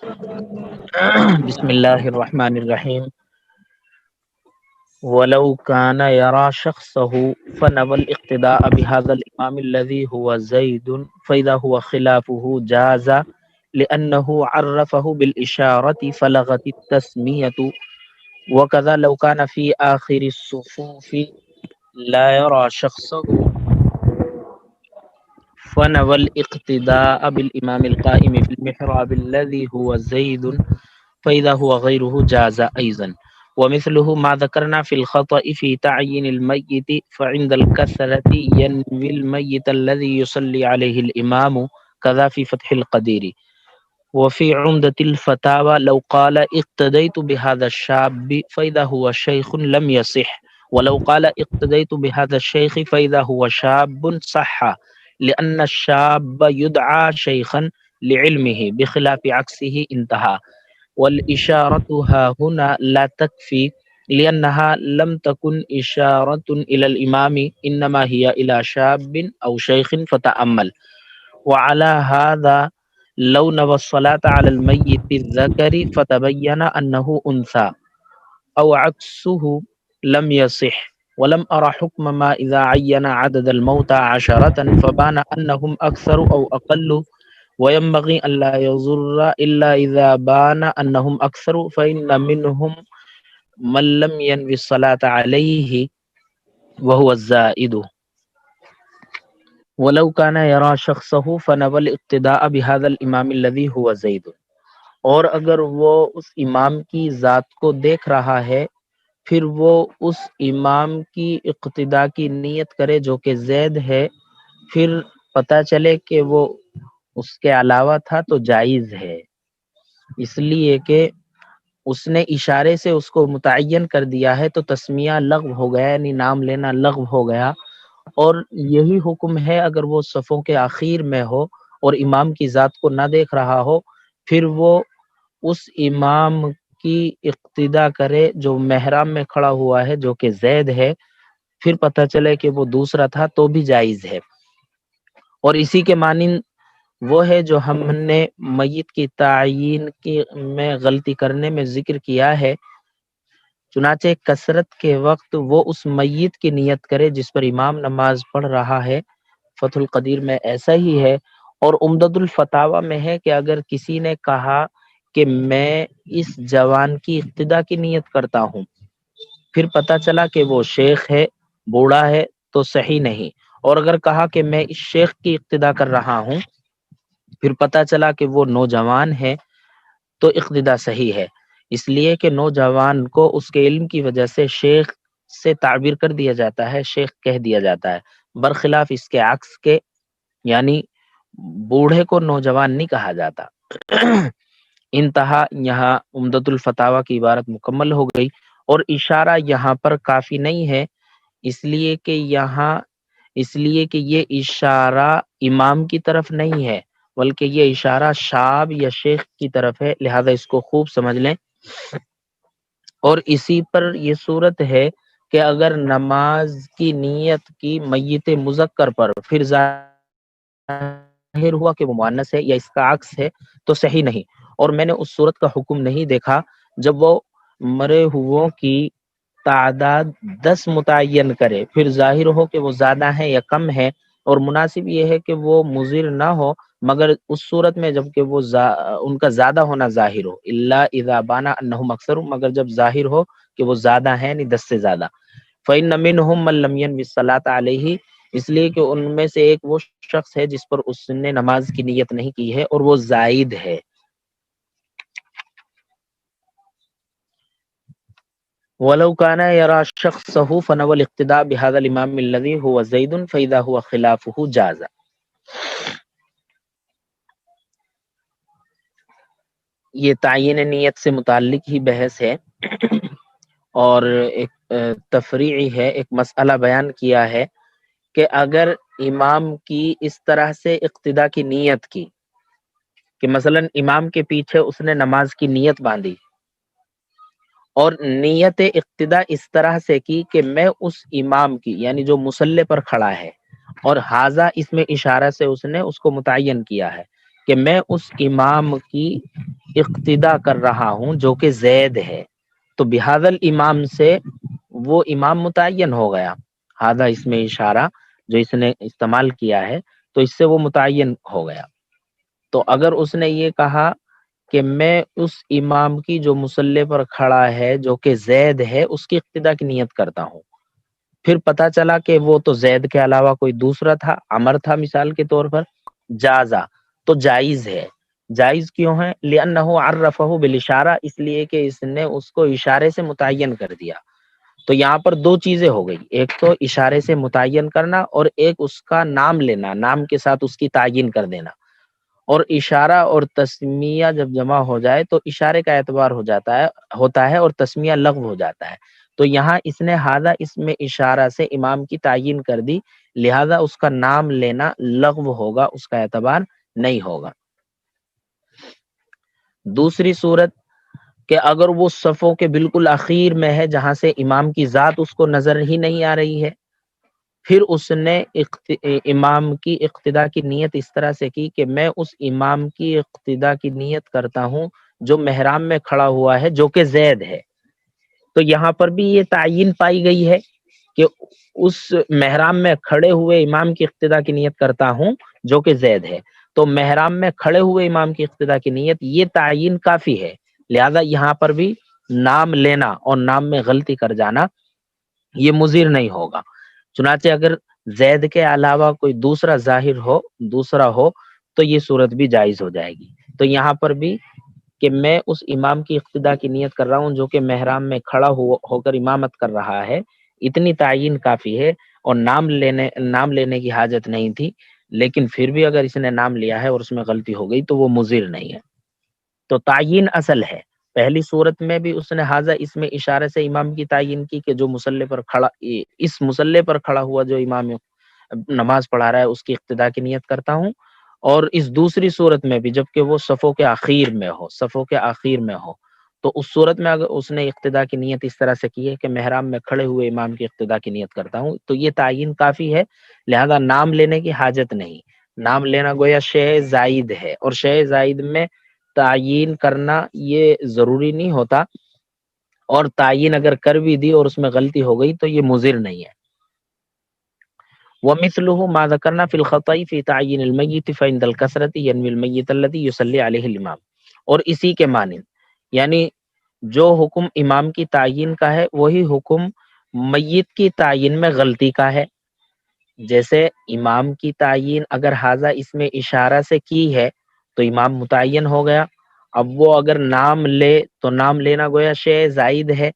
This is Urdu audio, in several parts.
بسم اللہ الرحمن الرحیم ولو كان يرى شخصه فنوى الاقتداء بهذا الإمام الذي هو زيد فإذا هو خلافه جاز لأنه عرفه بالإشارة فلغت التسمية. وكذا لو كان في آخر الصفوف لا يرى شخصه فنوى الاقتداء بالإمام القائم في المحراب الذي هو زيد فإذا هو غيره جاز أيضا. ومثله ما ذكرنا في الخطأ في تعيين الميت فعند الكثرة ينوي الميت الذي يصلي عليه الإمام كذا في فتح القدير. وفي عمدة الفتاوى لو قال اقتديت بهذا الشاب فإذا هو شيخ لم يصح، ولو قال اقتديت بهذا الشيخ فإذا هو شاب صح، لأن الشاب يدعى شيخا لعلمه بخلاف عكسه انتهى. والإشارة ها هنا لا تكفي لأنها لم تكن إشارة إلى الإمام إنما هي إلى شاب أو شيخ فتأمل. وعلى هذا لو نوى الصلاة على الميت الذكر فتبين أنه أنثى أو عكسه لم يصح. ولم أرى حكم ما إذا عين عدد الموتى 10 فبان أنهم أكثر أو أقل، وينبغي ألا يضر إلا إذا بان أنهم أكثر، فإن منهم من لم ينوي الصلاة عليه وهو الزائد. ولو كان يرى شخصه فنوى الاقتداء بهذا الإمام الذي هو زيد. اور اگر وہ اس امام کی ذات کو دیکھ رہا ہے پھر وہ اس امام کی اقتداء کی نیت کرے جو کہ زید ہے، پھر پتہ چلے کہ وہ اس کے علاوہ تھا تو جائز ہے، اس لیے کہ اس نے اشارے سے اس کو متعین کر دیا ہے تو تسمیہ لغو ہو گیا، یعنی نام لینا لغو ہو گیا۔ اور یہی حکم ہے اگر وہ صفوں کے آخر میں ہو اور امام کی ذات کو نہ دیکھ رہا ہو، پھر وہ اس امام کی اقتداء کرے جو محراب میں کھڑا ہوا ہے جو کہ زید ہے، پھر پتہ چلے کہ وہ دوسرا تھا تو بھی جائز ہے۔ اور اسی کے مانند وہ ہے جو ہم نے میت کی تعیین کی میں غلطی کرنے میں ذکر کیا ہے، چنانچہ کثرت کے وقت وہ اس میت کی نیت کرے جس پر امام نماز پڑھ رہا ہے۔ فتح القدیر میں ایسا ہی ہے، اور عمدۃ الفتاوی میں ہے کہ اگر کسی نے کہا کہ میں اس جوان کی اقتداء کی نیت کرتا ہوں، پھر پتہ چلا کہ وہ شیخ ہے، بوڑھا ہے، تو صحیح نہیں۔ اور اگر کہا کہ میں اس شیخ کی اقتداء کر رہا ہوں، پھر پتہ چلا کہ وہ نوجوان ہے، تو اقتداء صحیح ہے، اس لیے کہ نوجوان کو اس کے علم کی وجہ سے شیخ سے تعبیر کر دیا جاتا ہے، شیخ کہہ دیا جاتا ہے، برخلاف اس کے عکس کے، یعنی بوڑھے کو نوجوان نہیں کہا جاتا۔ انتہا، یہاں عمدۃ الفتاوی کی عبارت مکمل ہو گئی، اور اشارہ یہاں پر کافی نہیں ہے، اس لیے کہ یہ اشارہ امام کی طرف نہیں ہے بلکہ یہ اشارہ شاب یا شیخ کی طرف ہے، لہذا اس کو خوب سمجھ لیں۔ اور اسی پر یہ صورت ہے کہ اگر نماز کی نیت کی میت مذکر پر پھر ظاہر ہوا کہ وہ مؤنث ہے یا اس کا عکس ہے تو صحیح نہیں، اور میں نے اس صورت کا حکم نہیں دیکھا جب وہ مرے ہووں کی تعداد 10 متعین کرے، پھر ظاہر ہو کہ وہ زیادہ ہے یا کم ہے، اور مناسب یہ ہے کہ وہ مضر نہ ہو مگر اس صورت میں جب کہ وہ ان کا زیادہ ہونا ظاہر ہو، الا اذا بانا انہم اکثر، مگر جب ظاہر ہو کہ وہ زیادہ ہیں، یعنی 10 سے زیادہ۔ فإن منهم من لم ينوي الصلاة علیہ، اس لیے کہ ان میں سے ایک وہ شخص ہے جس پر اس نے نماز کی نیت نہیں کی ہے اور وہ زائد ہے۔ وَلَوْ كَانَ يَرَى شَخْصَهُ فَنَوَى الْاقْتِدَاءَ بِهَذَا الْإِمَامِ الَّذِي هُوَ زَيْدٌ فَإِذَا هُوَ خِلَافُهُ جَازَ۔ یہ تعین نیت سے متعلق ہی بحث ہے، اور ایک تفریعی ہے، ایک مسئلہ بیان کیا ہے کہ اگر امام کی اس طرح سے اقتداء کی نیت کی کہ مثلا امام کے پیچھے اس نے نماز کی نیت باندھی، اور نیت اقتداء اس طرح سے کی کہ میں اس امام کی، یعنی جو مصلی پر کھڑا ہے، اور حاذا اس میں اشارہ سے اس نے اس کو متعین کیا ہے کہ میں اس امام کی اقتدا کر رہا ہوں جو کہ زید ہے، تو بہذا الامام سے وہ امام متعین ہو گیا، ہذا اس میں اشارہ جو اس نے استعمال کیا ہے تو اس سے وہ متعین ہو گیا۔ تو اگر اس نے یہ کہا کہ میں اس امام کی جو مصلی پر کھڑا ہے جو کہ زید ہے اس کی اقتدا کی نیت کرتا ہوں، پھر پتا چلا کہ وہ تو زید کے علاوہ کوئی دوسرا تھا، عمر تھا مثال کے طور پر، جازا تو جائز ہے۔ جائز کیوں ہے؟ لأنہ عرفہ بالاشارہ، اس لیے کہ اس نے اس کو اشارے سے متعین کر دیا۔ تو یہاں پر دو چیزیں ہو گئی، ایک تو اشارے سے متعین کرنا اور ایک اس کا نام لینا، نام کے ساتھ اس کی تعین کر دینا۔ اور اشارہ اور تسمیہ جب جمع ہو جائے تو اشارے کا اعتبار ہوتا ہے اور تسمیہ لغو ہو جاتا ہے۔ تو یہاں اس نے ہذا اس میں اشارہ سے امام کی تعین کر دی، لہذا اس کا نام لینا لغو ہوگا، اس کا اعتبار نہیں ہوگا۔ دوسری صورت کہ اگر وہ صفوں کے بالکل اخیر میں ہے جہاں سے امام کی ذات اس کو نظر ہی نہیں آ رہی ہے، پھر اس نے امام کی اقتدا کی نیت اس طرح سے کی کہ میں اس امام کی اقتدا کی نیت کرتا ہوں جو محراب میں کھڑا ہوا ہے جو کہ زید ہے۔ تو یہاں پر بھی یہ تعین پائی گئی ہے کہ اس محراب میں کھڑے ہوئے امام کی اقتدا کی نیت کرتا ہوں جو کہ زید ہے۔ تو محراب میں کھڑے ہوئے امام کی اقتدا کی نیت یہ تعین کافی ہے، لہذا یہاں پر بھی نام لینا اور نام میں غلطی کر جانا یہ مضر نہیں ہوگا۔ چنانچہ اگر زید کے علاوہ کوئی دوسرا ظاہر ہو، دوسرا ہو تو یہ صورت بھی جائز ہو جائے گی۔ تو یہاں پر بھی کہ میں اس امام کی اقتدا کی نیت کر رہا ہوں جو کہ محراب میں کھڑا ہو کر امامت کر رہا ہے، اتنی تعین کافی ہے، اور نام لینے کی حاجت نہیں تھی، لیکن پھر بھی اگر اس نے نام لیا ہے اور اس میں غلطی ہو گئی تو وہ مضر نہیں ہے۔ تو تعین اصل ہے۔ پہلی صورت میں بھی اس نے حاضر اس میں اشارے سے امام کی تعین کی کہ جو مصلی پر کھڑا، اس مصلی پر کھڑا ہوا جو امام نماز پڑھا رہا ہے اس کی اقتدا کی نیت کرتا ہوں، اور اس دوسری صورت میں بھی جبکہ وہ صفوں کے آخر میں ہو تو اس صورت میں اگر اس نے اقتدا کی نیت اس طرح سے کی ہے کہ محراب میں کھڑے ہوئے امام کی اقتدا کی نیت کرتا ہوں، تو یہ تعین کافی ہے، لہذا نام لینے کی حاجت نہیں۔ نام لینا گویا شے زائد ہے، اور شے زائد میں تعین کرنا یہ ضروری نہیں ہوتا، اور تعین اگر کر بھی دی اور اس میں غلطی ہو گئی تو یہ مضر نہیں ہے۔ وَمِثْلُهُ مَا ذَكَرْنَا فِي الْخَطَإِ فِي تَعْيِينِ الْمَيِّتِ فَعِنْدَ الْكَثْرَةِ يَنْوِي الْمَيِّتَ الَّذِي يُصَلِّي عَلَيْهِ الْإِمَامُ، اور اسی کے مانند، یعنی جو حکم امام کی تعین کا ہے وہی حکم میت کی تعین میں غلطی کا ہے۔ جیسے امام کی تعین اگر حاضہ اس میں اشارہ سے کی ہے تو امام متعین ہو گیا، اب وہ اگر نام لے تو نام لینا گویا شے زائد ہے،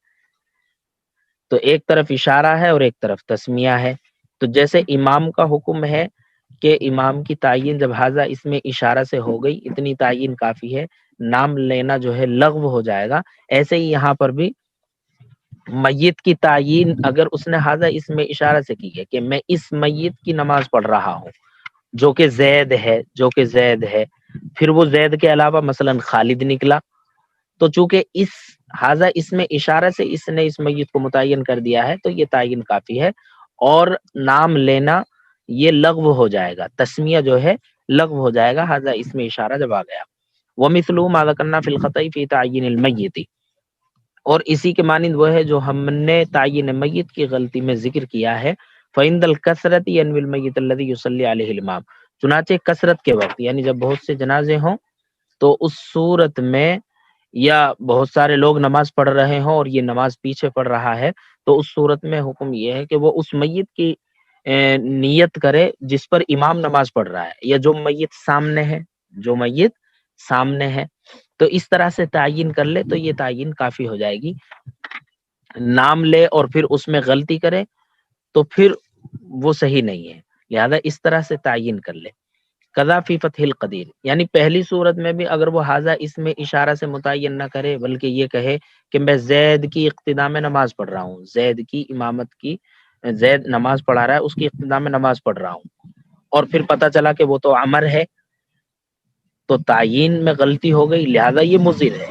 تو ایک طرف اشارہ ہے اور ایک طرف تسمیہ ہے۔ تو جیسے امام کا حکم ہے کہ امام کی تعین جب حاضہ اس میں اشارہ سے ہو گئی اتنی تعین کافی ہے، نام لینا جو ہے لغو ہو جائے گا، ایسے ہی یہاں پر بھی میت کی تعین اگر اس نے حاضہ اس میں اشارہ سے کی ہے کہ میں اس میت کی نماز پڑھ رہا ہوں جو کہ زید ہے، پھر وہ زید کے علاوہ مثلا خالد نکلا، تو چونکہ اس حاضہ اس میں اشارہ سے اس نے اس میت کو متعین کر دیا ہے تو یہ تعین کافی ہے، اور نام لینا یہ لغو ہو جائے گا، تسمیہ جو ہے لغو ہو جائے گا حاضہ اس میں اشارہ جب آ گیا۔ وَمِثْلُهُ مَا ذَكَرْنَا فِي الْخَطَإِ فِي تَعْيِينِ الْمَيِّتِ، اور اسی کے مانند وہ ہے جو ہم نے تعین میت کی غلطی میں ذکر کیا ہے، فَعِنْدَ الْكَثْرَةِ يَنْوِي الْمَيِّتَ الَّذِي يُصَلِّي عَلَيْهِ الْإِمَامُ، چنانچہ کثرت کے وقت یعنی جب بہت سے جنازے ہوں تو اس صورت میں یا بہت سارے لوگ نماز پڑھ رہے ہوں اور یہ نماز پیچھے پڑھ رہا ہے، تو اس صورت میں حکم یہ ہے کہ وہ اس میت کی نیت کرے جس پر امام نماز پڑھ رہا ہے، یا جو میت سامنے ہے، تو اس طرح سے تعین کر لے تو یہ تعین کافی ہو جائے گی۔ نام لے اور پھر اس میں غلطی کرے تو پھر وہ صحیح نہیں ہے، لہذا اس طرح سے تعین کر لے۔ قضا فی فتح القدیر، یعنی پہلی صورت میں بھی اگر وہ حاضہ اس میں اشارہ سے متعین نہ کرے بلکہ یہ کہے کہ میں زید کی اقتداء میں نماز پڑھ رہا ہوں، زید نماز پڑھا رہا ہے اس کی اقتداء میں نماز پڑھ رہا ہوں، اور پھر پتہ چلا کہ وہ تو عمر ہے، تو تعین میں غلطی ہو گئی لہذا یہ مضر ہے۔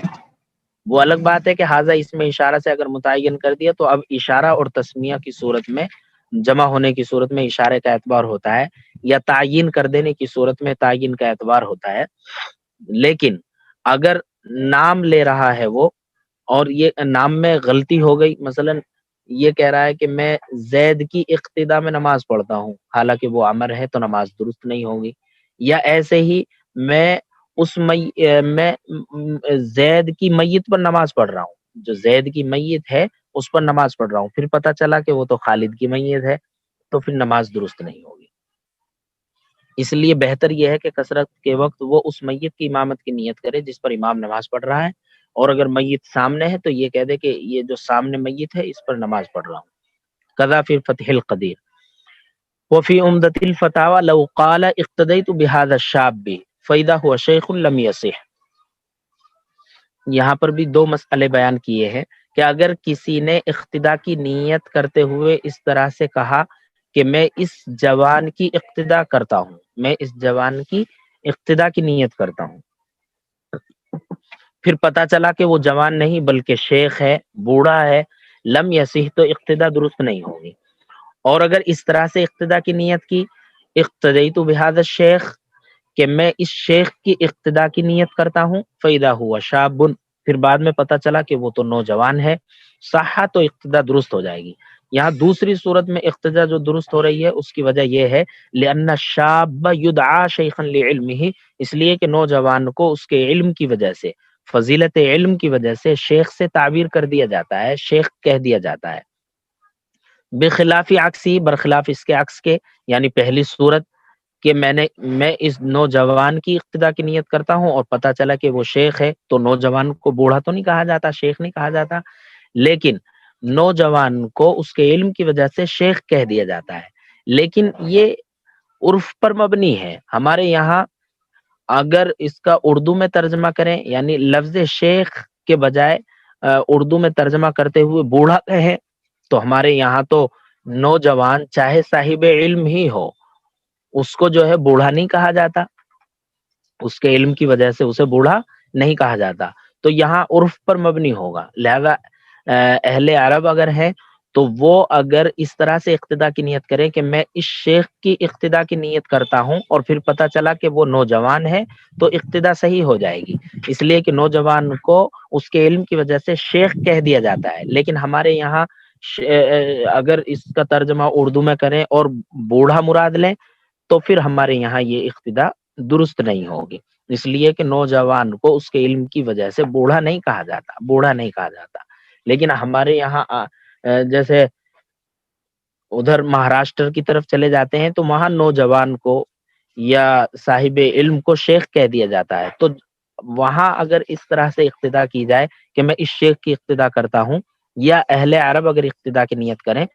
وہ الگ بات ہے کہ حاضہ اس میں اشارہ سے اگر متعین کر دیا تو اب اشارہ اور تسمیہ کی صورت میں جمع ہونے کی صورت میں اشارے کا اعتبار ہوتا ہے، یا تعین کر دینے کی صورت میں تعین کا اعتبار ہوتا ہے، لیکن اگر نام لے رہا ہے وہ اور یہ نام میں غلطی ہو گئی، مثلا یہ کہہ رہا ہے کہ میں زید کی اقتدا میں نماز پڑھتا ہوں، حالانکہ وہ امر ہے تو نماز درست نہیں ہوگی، یا ایسے ہی میں میں زید کی میت پر نماز پڑھ رہا ہوں، جو زید کی میت ہے اس پر نماز پڑھ رہا ہوں، پھر پتہ چلا کہ وہ تو خالد کی میت ہے، تو پھر نماز درست نہیں ہوگی۔ اس لیے بہتر یہ ہے کہ کثرت کے وقت وہ اس میت کی امامت کی نیت کرے جس پر امام نماز پڑھ رہا ہے، اور اگر میت سامنے ہے تو یہ کہہ دے کہ یہ جو سامنے میت ہے اس پر نماز پڑھ رہا ہوں۔ قضا فی فتح القدیر وفی عمدۃ الفتاوی لو قال اقتدیت بهذا الشاب فاذا هو شیخ لم یصح۔ یہاں پر بھی دو مسئلے بیان کیے ہیں کہ اگر کسی نے اقتدا کی نیت کرتے ہوئے اس طرح سے کہا کہ میں اس جوان کی اقتدا کرتا ہوں، میں اس جوان کی اقتدا کی نیت کرتا ہوں، پھر پتا چلا کہ وہ جوان نہیں بلکہ شیخ ہے، بوڑھا ہے، لم یصح، تو اقتدا درست نہیں ہوگی۔ اور اگر اس طرح سے اقتدا کی نیت کی، اقتدیت بہذا الشیخ، کہ میں اس شیخ کی اقتدا کی نیت کرتا ہوں، فیدا ہوا شاب، پھر بعد میں پتا چلا کہ وہ تو نوجوان ہے، صحا، تو اقتدا درست ہو جائے گی۔ یہاں دوسری صورت میں اقتدا جو درست ہو رہی ہے اس کی وجہ یہ ہے لأن الشاب یدعا شیخا لعلمہ، اس لیے کہ نوجوان کو اس کے علم کی وجہ سے، فضیلت علم کی وجہ سے شیخ سے تعبیر کر دیا جاتا ہے، شیخ کہہ دیا جاتا ہے۔ بخلاف عکسی، برخلاف اس کے عکس کے، یعنی پہلی صورت کہ میں اس نوجوان کی اقتدا کی نیت کرتا ہوں اور پتہ چلا کہ وہ شیخ ہے، تو نوجوان کو بوڑھا تو نہیں کہا جاتا، شیخ نہیں کہا جاتا، لیکن نوجوان کو اس کے علم کی وجہ سے شیخ کہہ دیا جاتا ہے۔ لیکن یہ عرف پر مبنی ہے، ہمارے یہاں اگر اس کا اردو میں ترجمہ کریں، یعنی لفظ شیخ کے بجائے اردو میں ترجمہ کرتے ہوئے بوڑھا کہیں، تو ہمارے یہاں تو نوجوان چاہے صاحب علم ہی ہو، اس کو جو ہے بوڑھا نہیں کہا جاتا، اس کے علم کی وجہ سے اسے بوڑھا نہیں کہا جاتا، تو یہاں عرف پر مبنی ہوگا۔ لہذا اہل عرب اگر ہیں تو وہ اگر اس طرح سے اقتدا کی نیت کریں کہ میں اس شیخ کی اقتدا کی نیت کرتا ہوں اور پھر پتہ چلا کہ وہ نوجوان ہے، تو اقتدا صحیح ہو جائے گی، اس لیے کہ نوجوان کو اس کے علم کی وجہ سے شیخ کہہ دیا جاتا ہے۔ لیکن ہمارے یہاں اگر اس کا ترجمہ اردو میں کریں اور بوڑھا مراد لیں تو پھر ہمارے یہاں یہ اقتدا درست نہیں ہوگی، اس لیے کہ نوجوان کو اس کے علم کی وجہ سے بوڑھا نہیں کہا جاتا، بوڑھا نہیں کہا جاتا۔ لیکن ہمارے یہاں جیسے ادھر مہاراشٹر کی طرف چلے جاتے ہیں تو وہاں نوجوان کو یا صاحب علم کو شیخ کہہ دیا جاتا ہے، تو وہاں اگر اس طرح سے اقتدا کی جائے کہ میں اس شیخ کی اقتدا کرتا ہوں، یا اہل عرب اگر اقتدا کی نیت کریں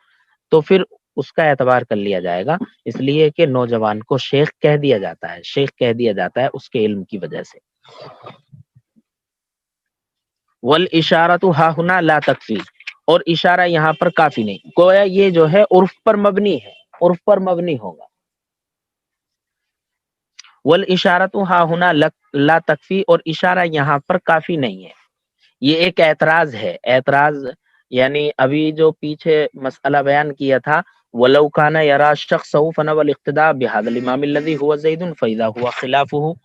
تو پھر اس کا اعتبار کر لیا جائے گا، اس لیے کہ نوجوان کو شیخ کہہ دیا جاتا ہے، شیخ کہہ دیا جاتا ہے اس کے علم کی وجہ سے۔ والاشارۃ ہا ہنا لا تکفی، اور اشارہ یہاں پر کافی نہیں، گویا یہ جو ہے عرف پر مبنی ہے، عرف پر مبنی ہوگا۔ والاشارۃ ہا ہنا لا تکفی، اور اشارہ یہاں پر کافی نہیں ہے، یہ ایک اعتراض ہے، اعتراض یعنی ابھی جو پیچھے مسئلہ بیان کیا تھا وَلَوْ كَانَ يَرَى الشَّخْصَ فَنَوَى الْاقْتِدَاءَ بِهَذَا الْإِمَامِ الَّذِي هُوَ زَيْدٌ فَإِذَا هُوَ خِلَافُهُ،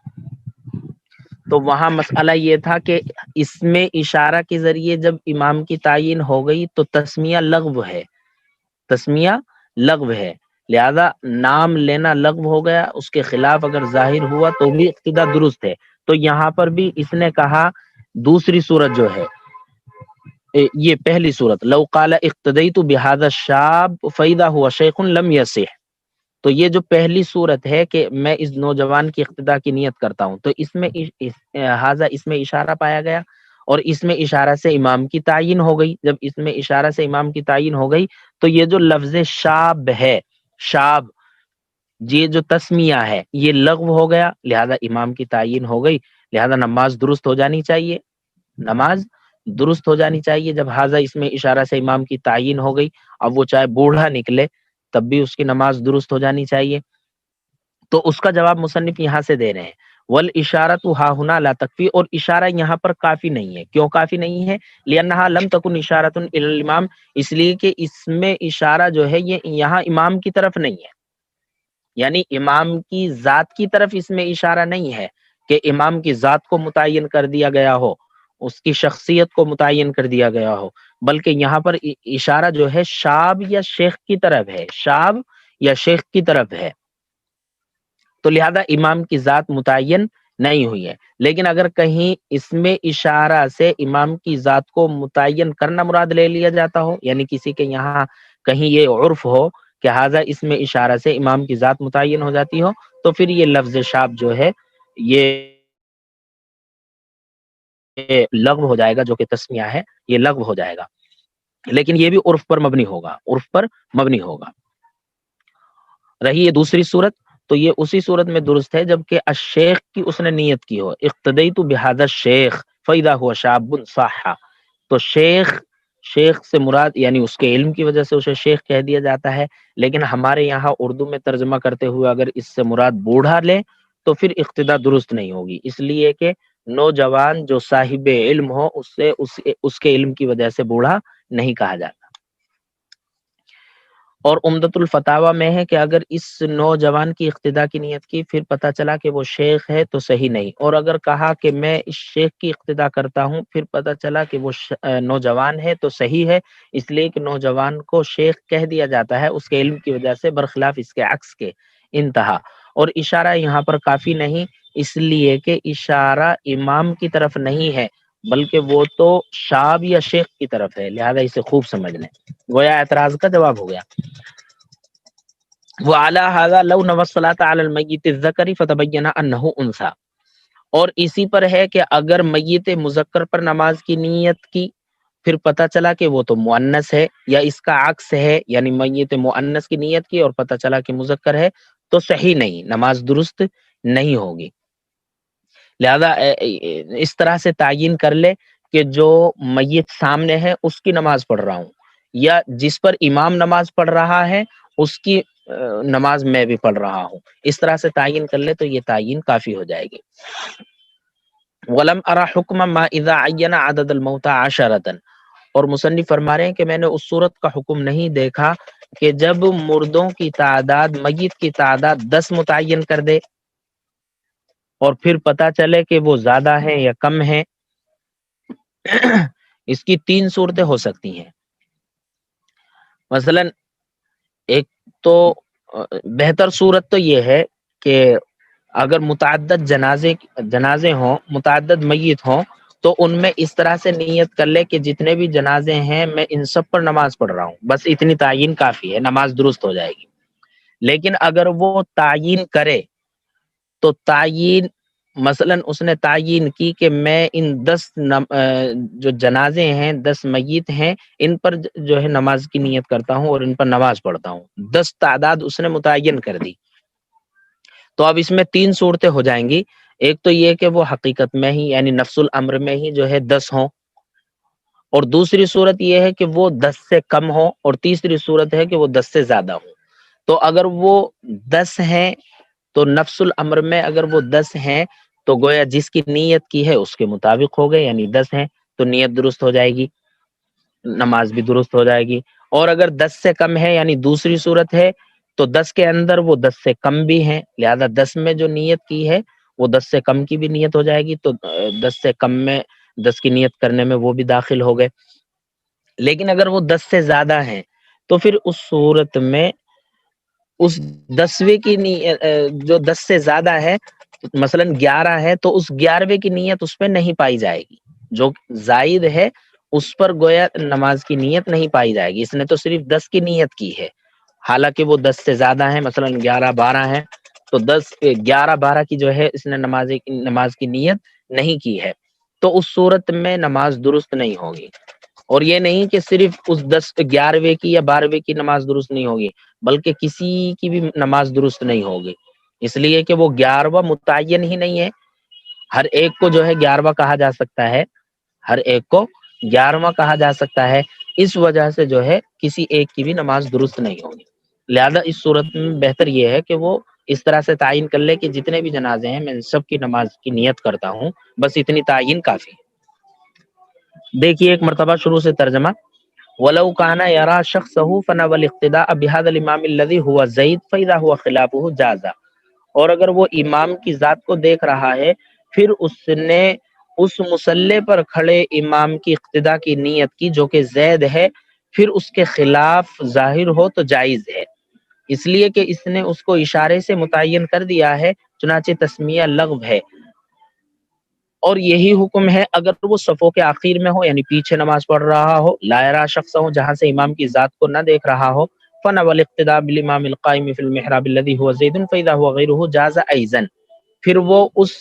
تو وہاں مسئلہ یہ تھا کہ اس میں اشارہ کے ذریعے جب امام کی تعین ہو گئی تو تسمیہ لغو ہے، تسمیہ لغو ہے، لہذا نام لینا لغو ہو گیا، اس کے خلاف اگر ظاہر ہوا تو بھی اقتدا درست ہے۔ تو یہاں پر بھی اس نے کہا دوسری صورت جو ہے یہ پہلی صورت لو قال اقتدیت بهذا الشاب فاذا هو شیخ لم یصح، تو یہ جو پہلی صورت ہے کہ میں اس نوجوان کی اقتدا کی نیت کرتا ہوں، تو اس میں ہذا اس میں اشارہ پایا گیا، اور اس میں اشارہ سے امام کی تعین ہو گئی، جب اس میں اشارہ سے امام کی تعین ہو گئی تو یہ جو لفظ شاب ہے، شاب، یہ جو تسمیہ ہے یہ لغو ہو گیا، لہذا امام کی تعین ہو گئی، لہذا نماز درست ہو جانی چاہیے، نماز درست ہو جانی چاہیے جب حاضہ اس میں اشارہ سے امام کی تعین ہو گئی، اب وہ چاہے بوڑھا نکلے تب بھی اس کی نماز درست ہو جانی چاہیے۔ تو اس کا جواب مصنف یہاں سے دے رہے ہیں والاشارۃ ہا ہنا لا تکفی، اور اشارہ یہاں پر کافی نہیں ہے، کیوں کافی نہیں ہے؟ لانھا لم تکن اشارۃ الی الامام، اس لیے کہ اس میں اشارہ جو ہے یہ یہاں امام کی طرف نہیں ہے، یعنی امام کی ذات کی طرف اس میں اشارہ نہیں ہے کہ امام کی ذات کو متعین کر دیا گیا ہو، اس کی شخصیت کو متعین کر دیا گیا ہو، بلکہ یہاں پر اشارہ جو ہے شاب یا شیخ کی طرف ہے، شاب یا شیخ کی طرف ہے، تو لہذا امام کی ذات متعین نہیں ہوئی ہے۔ لیکن اگر کہیں اس میں اشارہ سے امام کی ذات کو متعین کرنا مراد لے لیا جاتا ہو، یعنی کسی کے یہاں کہیں یہ عرف ہو کہ ہاذا اس میں اشارہ سے امام کی ذات متعین ہو جاتی ہو، تو پھر یہ لفظ شاب جو ہے یہ لغو ہو جائے گا، جو کہ تسمیہ ہے یہ لغو ہو جائے گا، لیکن یہ بھی عرف پر مبنی ہوگا، عرف پر مبنی ہوگا۔ رہی یہ دوسری صورت، تو یہ اسی صورت میں درست ہے جبکہ الشیخ کی اس نے نیت کی ہو، اقتدیت بہذا الشیخ فاذا هو شاب صح، تو شیخ سے مراد یعنی اس کے علم کی وجہ سے اسے شیخ کہہ دیا جاتا ہے، لیکن ہمارے یہاں اردو میں ترجمہ کرتے ہوئے اگر اس سے مراد بوڑھا لے تو پھر اقتدا درست نہیں ہوگی، اس لیے کہ نوجوان جو صاحب علم ہو اس کے علم کی وجہ سے بوڑھا نہیں کہا جاتا۔ اور عمدۃ الفتاوی میں ہے کہ اگر اس نوجوان کی اقتدا کی نیت کی پھر پتہ چلا کہ وہ شیخ ہے تو صحیح نہیں، اور اگر کہا کہ میں اس شیخ کی اقتدا کرتا ہوں پھر پتہ چلا کہ وہ نوجوان ہے تو صحیح ہے، اس لیے کہ نوجوان کو شیخ کہہ دیا جاتا ہے اس کے علم کی وجہ سے، برخلاف اس کے عکس کے۔ انتہا۔ اور اشارہ یہاں پر کافی نہیں، اس لیے کہ اشارہ امام کی طرف نہیں ہے بلکہ وہ تو شاب یا شیخ کی طرف ہے، لہذا اسے خوب سمجھ لیں، گویا اعتراض کا جواب ہو گیا۔ وعلى هذا لو نوى الصلاة على الميت الذكر فتبين انه انثى، اور اسی پر ہے کہ اگر میت مذکر پر نماز کی نیت کی پھر پتہ چلا کہ وہ تو مؤنث ہے، یا اس کا عکس ہے یعنی میت مؤنث کی نیت کی اور پتہ چلا کہ مذکر ہے، تو صحیح نہیں، نماز درست نہیں ہوگی۔ لہذا اس طرح سے تعین کر لے کہ جو میت سامنے ہے اس کی نماز پڑھ رہا ہوں، یا جس پر امام نماز پڑھ رہا ہے اس کی نماز میں بھی پڑھ رہا ہوں، اس طرح سے تعین کر لے تو یہ تعین کافی ہو جائے گی۔ ولم ارى حکم ما اذا عین عدد الموتى عشرة، اور مصنف فرما رہے ہیں کہ میں نے اس صورت کا حکم نہیں دیکھا کہ جب مردوں کی تعداد میت کی تعداد 10 متعین کر دے اور پھر پتہ چلے کہ وہ زیادہ ہے یا کم ہے۔ اس کی 3 صورتیں ہو سکتی ہیں، مثلا ایک تو بہتر صورت تو یہ ہے کہ اگر متعدد جنازے ہوں، متعدد میت ہوں، تو ان میں اس طرح سے نیت کر لے کہ جتنے بھی جنازے ہیں میں ان سب پر نماز پڑھ رہا ہوں، بس اتنی تعین کافی ہے، نماز درست ہو جائے گی۔ لیکن اگر وہ تعین کرے تو تعین مثلا اس نے تعین کی کہ میں ان 10 جو جنازے ہیں، 10 میت ہیں، ان پر جو ہے نماز کی نیت کرتا ہوں اور ان پر نماز پڑھتا ہوں، 10 تعداد اس نے متعین کر دی، تو اب اس میں 3 صورتیں ہو جائیں گی۔ ایک تو یہ کہ وہ حقیقت میں ہی یعنی نفس الامر میں ہی جو ہے 10 ہوں، اور دوسری صورت یہ ہے کہ وہ 10 سے کم ہو، اور تیسری صورت ہے کہ وہ 10 سے زیادہ ہوں۔ تو اگر وہ 10 ہیں تو نفس الامر میں اگر وہ 10 ہیں تو گویا جس کی نیت کی ہے اس کے مطابق ہو گئے، یعنی 10 ہیں تو نیت درست ہو جائے گی، نماز بھی درست ہو جائے گی۔ اور اگر 10 سے کم ہے یعنی دوسری صورت ہے تو 10 کے اندر وہ 10 سے کم بھی ہیں، لہذا 10 میں جو نیت کی ہے وہ 10 سے کم کی بھی نیت ہو جائے گی، تو 10 سے کم میں 10 کی نیت کرنے میں وہ بھی داخل ہو گئے۔ لیکن اگر وہ 10 سے زیادہ ہیں تو پھر اس صورت میں اس 10ویں کی جو 10 سے زیادہ ہے مثلا 11 ہے تو اس 11ویں کی نیت اس پہ نہیں پائی جائے گی، جو زائد ہے اس پر گویا نماز کی نیت نہیں پائی جائے گی، اس نے تو صرف 10 کی نیت کی ہے، حالانکہ وہ 10 سے زیادہ ہیں، مثلا 11 12 ہیں، تو 11 12 کی جو ہے اس نے نماز کی نیت نہیں کی ہے، تو اس صورت میں نماز درست نہیں ہوگی۔ اور یہ نہیں کہ صرف اس 11ویں کی یا 12ویں کی نماز درست نہیں ہوگی، بلکہ کسی کی بھی نماز درست نہیں ہوگی، اس لیے کہ وہ 11واں متعین ہی نہیں ہے، ہر ایک کو جو ہے 11واں کہا جا سکتا ہے، ہر ایک کو 11واں کہا جا سکتا ہے، اس وجہ سے جو ہے کسی ایک کی بھی نماز درست نہیں ہوگی۔ لہذا اس صورت میں بہتر یہ ہے کہ وہ اس طرح سے تعین کر لے کہ جتنے بھی جنازے ہیں میں سب کی نماز کی نیت کرتا ہوں، بس اتنی تعین کافی ہے۔ دیکھیے ایک مرتبہ شروع سے ترجمہ۔ ولو كان يرى شخصه فنوى الاقتداء بهذا الامام الذي هو زید فاذا هو خلافه جاز، اور اگر وہ امام کی ذات کو دیکھ رہا ہے پھر اس نے اس مصلی پر کھڑے امام کی اقتدا کی نیت کی جو کہ زید ہے، پھر اس کے خلاف ظاہر ہو تو جائز ہے، اس لیے کہ اس نے اس کو اشارے سے متعین کر دیا ہے، چنانچہ تسمیہ لغو ہے۔ اور یہی حکم ہے اگر وہ صفوں کے آخر میں ہو، یعنی پیچھے نماز پڑھ رہا ہو، لا یرا شخص ہو، جہاں سے امام کی ذات کو نہ دیکھ رہا ہو، فنوى الاقتداء بالامام القائم في المحراب الذي هو زید فاذا هو غیره جاز ایضا، پھر وہ اس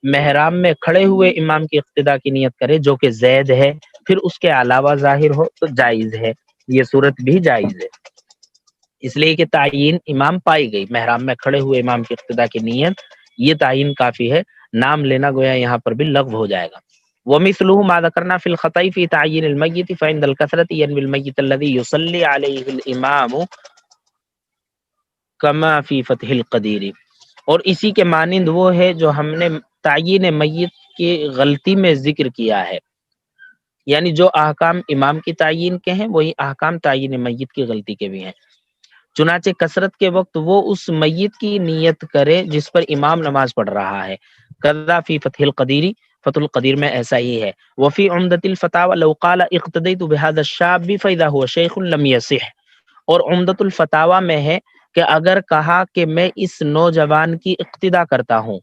محراب میں کھڑے ہوئے امام کی اقتداء کی نیت کرے جو کہ زید ہے، پھر اس کے علاوہ ظاہر ہو تو جائز ہے، یہ صورت بھی جائز ہے، اس لیے کہ تعین امام پائی گئی، محراب میں کھڑے ہوئے امام کی اقتداء کی نیت، یہ تعین کافی ہے، نام لینا گویا یہاں پر بھی لغو ہو جائے گا۔ ومثله ما ذكرنا في الخطأ في تعيين الميت فعند الكثرة ينوي الميت الذي يصلي عليه الإمام كما في فتح القدير، اور اسی کے مانند وہ ہے جو ہم نے تعین میت کی غلطی میں ذکر کیا ہے، یعنی جو احکام امام کی تعین کے ہیں وہی احکام تعین میت کی غلطی کے بھی ہیں، چنانچہ کثرت کے وقت وہ اس میت کی نیت کرے جس پر امام نماز پڑھ رہا ہے، کذا فی فتح القدیری، فتح القدیر میں ایسا ہی ہے، وفی عمدۃ الفتاوی لو قال اقتدیت بهذا الشاب فاذا هو شیخ لم یصح، اور عمدۃ الفتاوی میں ہے کہ اگر کہا کہ میں اس نوجوان کی اقتدا کرتا ہوں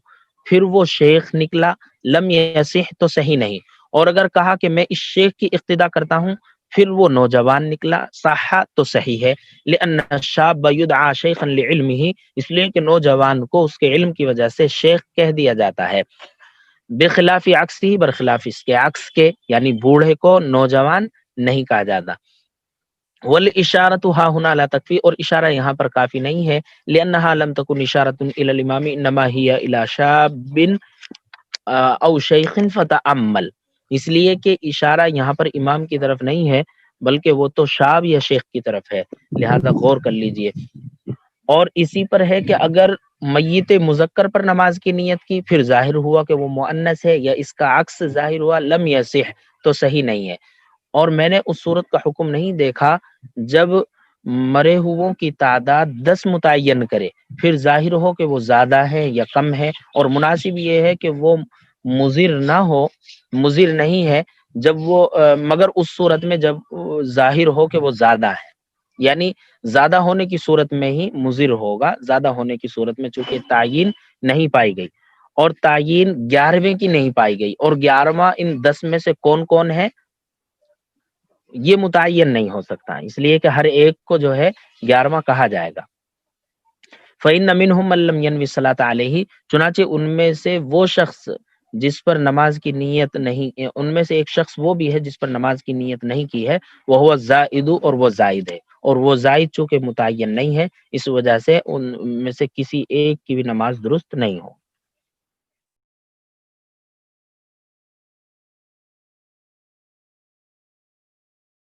پھر وہ شیخ نکلا، لم یصح تو صحیح نہیں، اور اگر کہا کہ میں اس شیخ کی اقتدا کرتا ہوں پھر وہ نوجوان نکلا، صح تو صحیح ہے، لأن الشاب يدعى شیخا لعلمه، اس لیے کہ نوجوان کو اس کے علم کی وجہ سے شیخ کہہ دیا جاتا ہے، بخلاف عکسی، برخلاف اس کے عکس کے، یعنی بوڑھے کو نوجوان نہیں کہا جاتا۔ والاشارۃ ها هنا لا تکفی، اور اشارہ یہاں پر کافی نہیں ہے، لانها لم تكن اشارۃ الى الامام انما هي الى شاب او شیخ فتامل، اس لیے کہ اشارہ یہاں پر امام کی طرف نہیں ہے بلکہ وہ تو شاب یا شیخ کی طرف ہے، لہذا غور کر لیجئے۔ اور اسی پر ہے کہ اگر میت مذکر پر نماز کی نیت کی پھر ظاہر ہوا کہ وہ مؤنث ہے یا اس کا عکس ظاہر ہوا، لم یصح تو صحیح نہیں ہے، اور میں نے اس صورت کا حکم نہیں دیکھا جب مرے ہووں کی تعداد 10 متعین کرے پھر ظاہر ہو کہ وہ زیادہ ہے یا کم ہے، اور مناسب یہ ہے کہ وہ مضر نہ ہو، مضر نہیں ہے جب وہ مگر اس صورت میں جب ظاہر ہو کہ وہ زیادہ ہے، یعنی زیادہ ہونے کی صورت میں ہی مضر ہوگا، زیادہ ہونے کی صورت میں چونکہ تعین نہیں پائی گئی، اور تعین 11ویں کی نہیں پائی گئی، اور 11واں ان 10 میں سے کون کون ہے یہ متعین نہیں ہو سکتا، اس لیے کہ ہر ایک کو جو ہے 11واں کہا جائے گا۔ فَإِنَّ مِنْهُمْ مَن لَّمْ يَنْوِ الصَّلَاةَ عَلَيْهِ، چنانچہ ان میں سے وہ شخص جس پر نماز کی نیت نہیں، ان میں سے ایک شخص وہ بھی ہے جس پر نماز کی نیت نہیں کی ہے، وَهُوَ الزَّائِدُ، اور وہ زائد ہے، اور وہ زائد چونکہ متعین نہیں ہے اس وجہ سے ان میں سے کسی ایک کی بھی نماز درست نہیں ہو۔